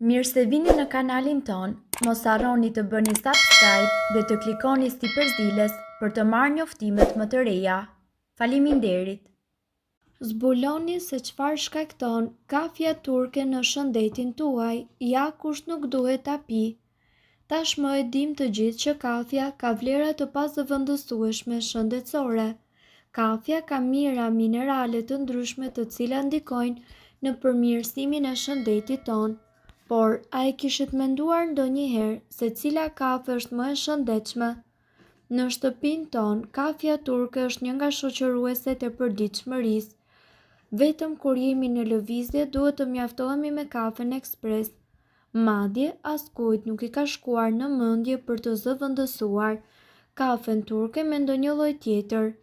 Mirë se vini në kanalin ton, mos harroni të bëni subscribe dhe të klikoni si përzieles për të marrë njoftimet më të reja. Faleminderit! Zbuloni se çfarë shkakton kafja turke në shëndetin tuaj, ja kush nuk duhet ta pi. Tashmë e dim të gjithë që kafja ka vlera të pazëvendësueshme shëndetësore. Kafja ka mira minerale të ndryshme të cilat ndikojnë në përmirësimin e shëndetit ton. Por, a e kishit menduar ndonjëherë se cila kafe është më e shëndetshme? Në shtëpinë ton, kafja turke është një nga shoqërueset e përditshmërisë. Vetëm kur jemi në lëvizje duhet të mjaftohemi me kafen ekspres. Madje askujt nuk i ka shkuar në mendje për të zëvendësuar kafen turke me ndonjë lloj tjetër.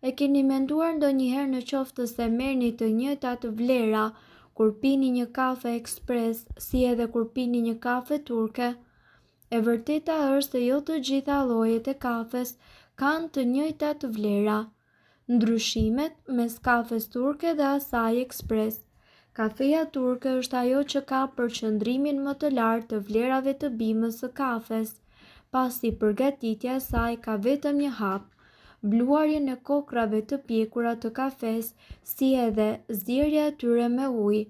E keni menduar ndonjëherë në qoftë se merrni të njëjtat vlera kur pini një kafe ekspres si edhe kur pini një kafe turke? E vërteta është se jo të gjitha llojet e kafes kanë të njëjtat vlera. Ndryshimet mes kafes turke dhe asaj ekspres. Kafeja turke është ajo që ka përqendrimin më të lartë të vlerave të bimës së kafes, pasi përgatitja e saj ka vetëm një hap, bluarjen e kokrave të pjekura të kafes, si edhe zjerrja e tyre me ujë,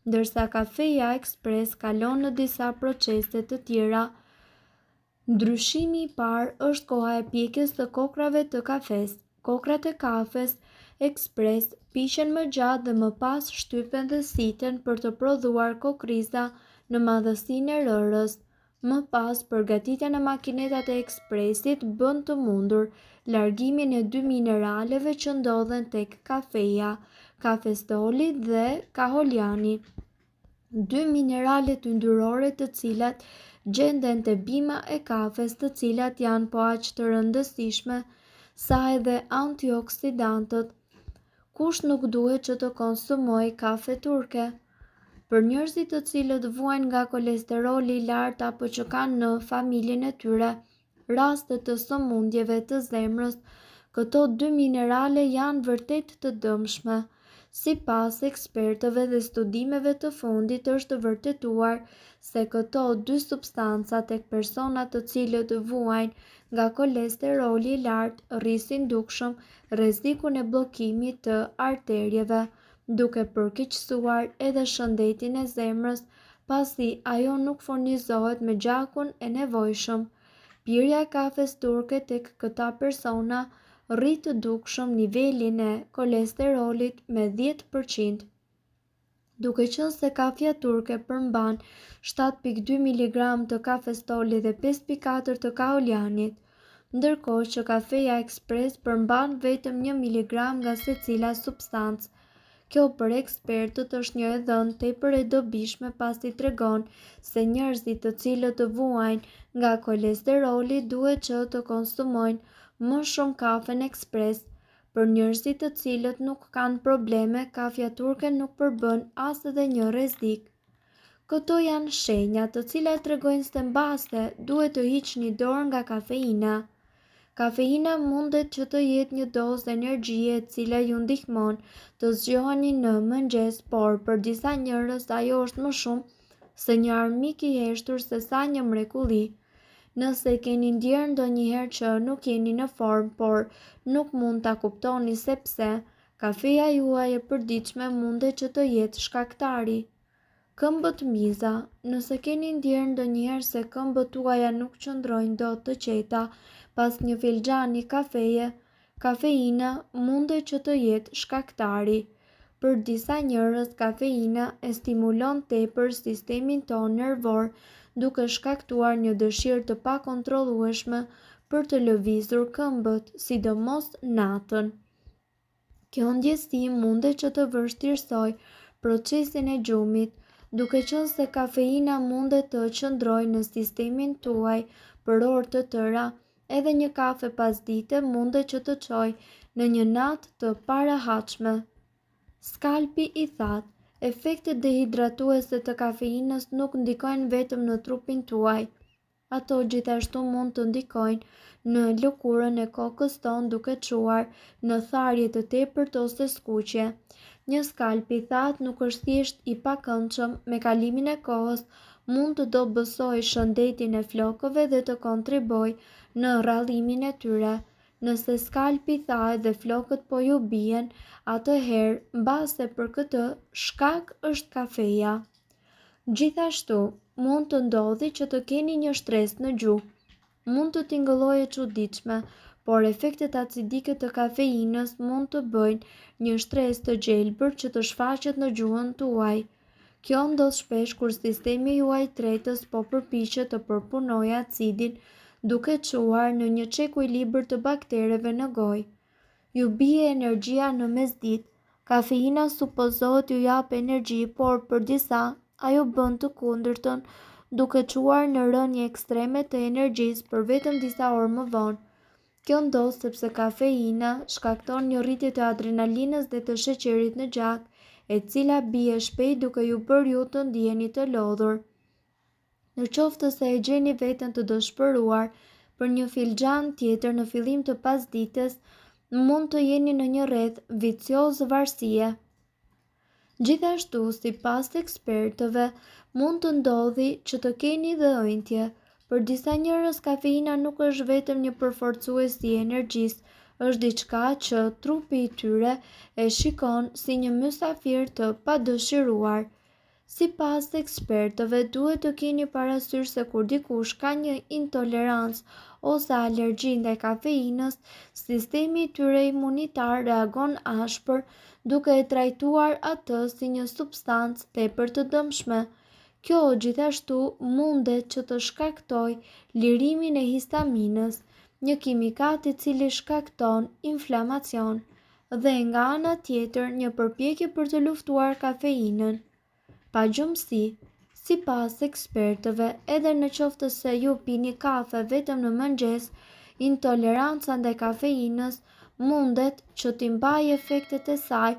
ndërsa kafeja ekspres kalon në disa procese të tjera. Ndryshimi i parë është koha e pjekjes së kokrave të kafes. Kokrat e kafes ekspres piqen më gjatë dhe më pas shtypen dhe siten për të prodhuar kokriza në madhësinë e rërës. Më pas, përgatitja në makinetat e ekspresit bën të mundur largimin e dy mineraleve që ndodhen tek kafeja, kafestoli dhe kaoliani. Dy mineralet yndyrore të cilat gjenden te bima e kafes, të cilat janë po aq të rëndësishme sa edhe antioksidantët. Kush nuk duhet që të konsumojë kafe turke? Për njerëzit të cilët vuajnë nga kolesteroli i lartë apo që kanë në familjen e tyre raste të sëmundjeve të zemrës, këto dy minerale janë vërtet të dëmshme. Sipas ekspertëve dhe studimeve të fundit është vërtetuar se këto dy substanca tek persona të cilët vuajnë nga kolesteroli i lartë rrisin dukshëm rrezikun e bllokimit të arterieve, duke përkeqësuar edhe shëndetin e zemrës, pasi ajo nuk furnizohet me gjakun e nevojshëm. Pirja e kafes turke tek këta persona rrit të dukshëm nivelin e kolesterolit me 10%. Duke qenë se kafja turke përmban 7,2 mg të kafestolit dhe 5,4 të kaolianit, ndërkohë që kafeja ekspres përmban vetëm 1 mg nga secila substancë. Kjo për ekspertët është një dhënë tepër e dobishme, pasi tregon se njerëzit të cilët vuajnë nga kolesteroli duhet që të konsumojnë më shumë kafen ekspres. Për njerëzit të cilët nuk kanë probleme, kafja turke nuk përbën as edhe një rrezik. Këto janë shenja të cilat tregojnë se mbaste duhet të hiqni dorë nga kafeina. Kafeina mundet që të jetë një dozë energjie e cila ju ndihmon të zgjoheni në mëngjes, por për disa njerëz ajo është më shumë se një armik i heshtur se sa një mrekulli. Nëse keni ndjerë ndonjëherë që nuk jeni në formë, por nuk mund ta kuptoni se pse, kafeja juaj e përditshme mundet që të jetë shkaktari. Këmbët miza. Nëse keni ndjerë ndonjëherë se këmbët tuaja nuk qëndrojnë dot të qeta pas një filxhani kafeje, kafeina mundet që të jetë shkaktari. Për disa njerëz, kafeina e stimulon tepër sistemin ton nervor, duke shkaktuar një dëshirë të pakontrollueshme për të lëvizur këmbët, sidomos natën. Kjo ndjesi mundet që të vështirësojë procesin e gjumit, duke qenë se kafeina mundet të qëndrojë në sistemin tuaj për orë të tëra. Edhe një kafe pasdite mundet që të çojë në një natë të parahatshme. Skalpi i thatë. Efektet dehidratuese të kafeinës nuk ndikojnë vetëm në trupin tuaj. Ato gjithashtu mund të ndikojnë në lëkurën e kokës tonë, duke çuar në tharje të tepërt ose skuqje. Një skalp I thatë nuk është thjesht I pakëndshëm, me kalimin e kohës mund të dobësojë shëndetin e flokëve dhe të kontribojë në rrallimin e tyre. Nëse skalpi thahet dhe flokët po ju bien, atëherë mbase për këtë shkak është kafeja. Gjithashtu, mund të ndodhi që të keni një stres në gjuhë. Mund të tingëllojë e çuditshme, por efektet acidike të kafeinës mund të bëjnë një stres të gjelbër që të shfaqet në gjuhën tuaj. Kjo ndodh shpesh kur sistemi juaj tretës po përpiqet të përpunojë acidin, duke çuar në një çekuilibër të baktereve në gojë. Ju bie energjia në mesditë. Kafeina supozohet ju jap energji, por për disa ajo bën të kundërtën, duke çuar në rënje ekstreme të energjisë për vetëm disa orë më vonë. Kjo ndodh sepse kafeina shkakton një rritje të adrenalinës dhe të sheqerit në gjak, e cila bie shpejt duke ju bërë ju të ndiheni të lodhur. Në qoftë se e gjeni veten të dëshpëruar për një filxhan tjetër në fillim të pasdites, mund të jeni në një rreth vicioz varësie. Gjithashtu, sipas ekspertëve, mund të ndodhi që të keni dhënjtje. Për disa njerëz, kafeina nuk është vetëm një përforcues I energjisë, është diçka që trupi I tyre e shikon si një mysafir të padëshiruar. Sipas ekspertëve, duhet të keni parasysh se kur dikush ka një intolerancë ose alergji ndaj kafeinës, sistemi I tyre imunitar reagon ashpër, duke e trajtuar atë si një substancë tepër të dëmshme. Kjo gjithashtu mundet që të shkaktojë lirimin e histaminës, një kimikat I cili shkakton inflamacion, dhe nga ana tjetër një përpjekje për të luftuar kafeinën. Pagjumësi, sipas ekspertëve, edhe në qoftë se ju pini kafe vetëm në mëngjes, intoleranca ndaj kafeinës mundet që t'i mbajë efektet e saj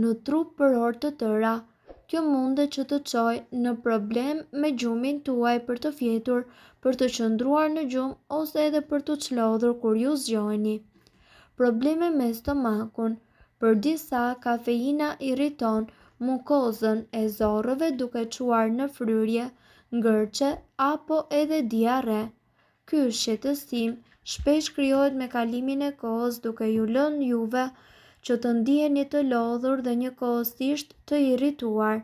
në trup për orë të tëra. Kjo mundet që të çojë në problem me gjumin tuaj për të fjetur, për të qëndruar në gjumë ose edhe për të çlodhur kur ju zgjoheni. Probleme me stomakun. Për disa, kafeina irriton mukozën e zorrëve duke çuar në fryrje, ngërçe apo edhe diarre. Ky shqetësim shpesh krijohet me kalimin e kohës, duke ju lënë juve që të ndiheni të lodhur dhe njëkohësisht të irrituar.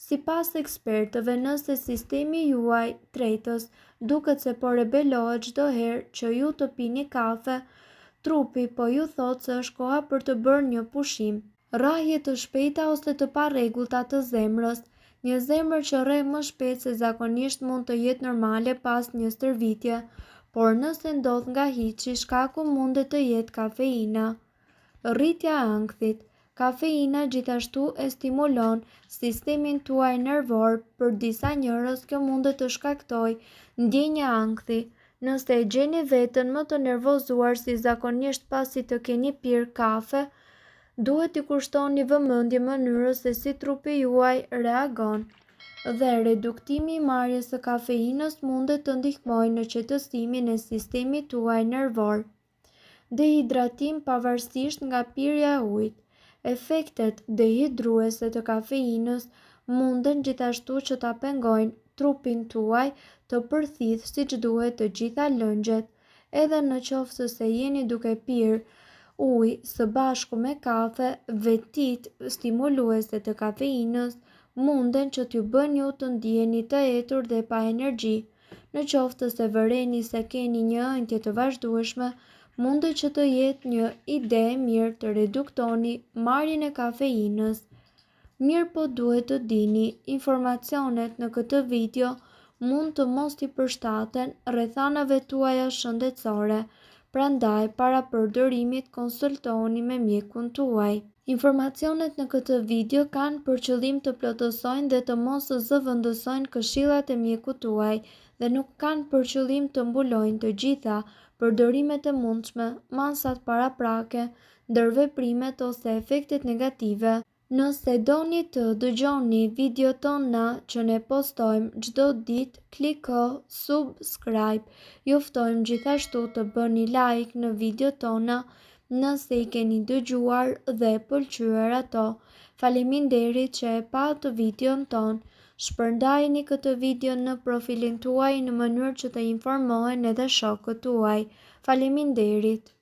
Sipas ekspertëve, nëse sistemi juaj tretës duket se po rebelohet çdo herë që ju të pini kafe, trupi po ju thotë se është koha për të bërë një pushim. Rrahje të shpejta ose të parregullta të zemrës. Një zemër që rre më shpejt se zakonisht mund të jetë normale pas një stërvitje, por nëse ndodh nga hiçi, shkaku mundet të jetë kafeina. Rritja e ankthit. Kafeina gjithashtu e stimulon sistemin tuaj nervor. Për disa njerëz kjo mundet të shkaktojë ndjenja ankthi. Nëse e gjeni veten më të nervozuar si zakonisht pasi të keni pirë kafe, duhet t'i kushtoni vëmendje mënyrës se si trupi juaj reagon, dhe reduktimi I marrjes së kafeinës mundet të ndihmojë në qetësimin e sistemit tuaj nervor. Dehidratim pavarësisht nga pirja e ujit. Efektet dehidruese të kafeinës munden gjithashtu që ta pengojnë trupin tuaj të përthith siç duhet të gjitha lëngjet, edhe në qoftë se jeni duke pirë ujë së bashku me kafe, vetitë stimuluese të kafeinës munden që t'ju bëjnë ju të ndiheni të etur dhe pa energji. Në qoftë se vëreni se keni një ëndje të vazhdueshme, mundet që të jetë një ide e mirë të reduktoni marrjen e kafeinës. Mirë po duhet të dini, informacionet në këtë video mund të mos t'i përshtaten rrethanave tuaja shëndetësore. Prandaj, para përdorimit konsultohuni me mjekun tuaj. Informacionet në këtë video kanë për qëllim të plotësojnë dhe të mos zëvendësojnë këshillat e mjekut tuaj dhe nuk kanë për qëllim të mbulojnë të gjitha përdorimet e mundshme, masat paraprake, ndërveprimet ose efektet negative. Nëse doni të dëgjoni videot tona që ne postojmë çdo ditë, kliko subscribe. Ju ftojmë gjithashtu të bëni like në videot tona Nëse i keni dëgjuar dhe pëlqyer ato, faleminderit që e pat videon ton. Shpërndajeni këtë video në profilin tuaj në mënyrë që të informohen edhe shokët tuaj. Faleminderit.